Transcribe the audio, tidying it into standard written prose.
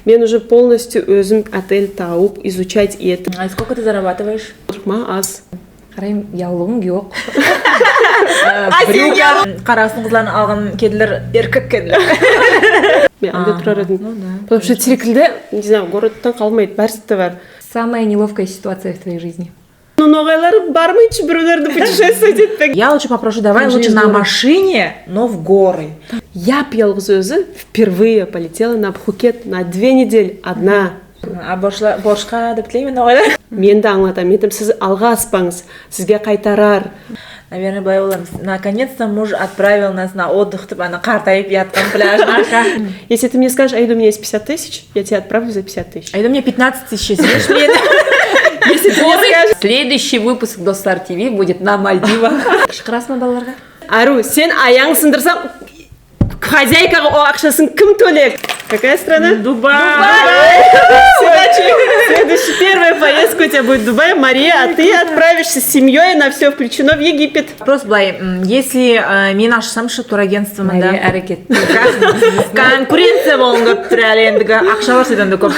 Мен уже полностью өзім отель тауып, изучать етіп. А сколько ты зарабатываешь? Аз. Қарайым, яулығың жоқ. Қарасын қызларын алған кеділер еркек кеділер. Мен анда тұрар едім. Потому что секілді, не знаю, городтан қалмайды, бәрісі бар. Самая неловкая ситуация в твоей жизни? Ну, ноғайлары бармайыншы біреулерді путешествовать етпек. Я лучше попрошу, давай лучше на машине, но в горы. Я пьялғыз өзі впервые полетела на Пхукет на 2 недели одна. А боршқа деп тілеймін оғайлар. Мен де аңлатам, етім сіз алға аспаңыз, сізге қайтарар. Наверное, былай оламыз. Наконец-то муж отправил нас на отдых, деп ана қартайып ятқан пляжға. Если ты мне скажешь, Аида, у меня есть 50 тысяч, я тебя отправлю за 50 тысяч. Аида, мне 15 тысяч, съешь мне? Если ты мне скажешь... Следующий выпуск Достар ТВ будет на Мальдивах. Шықырасың ба балаларға? Ару, сен аяң сындырсаң, хозяйкаға о ақшасын кім төлек? Какая страна? Дубай! Следующая первая поездка у тебя будет в Дубай. Мария, а ты отправишься с семьей, на все включено в Египет. Вопрос былай, если мен ашсамшы турагентствоны да Әрекет. конкуренция болғын көп тұр әлі ендігі ақша бар содан да көп.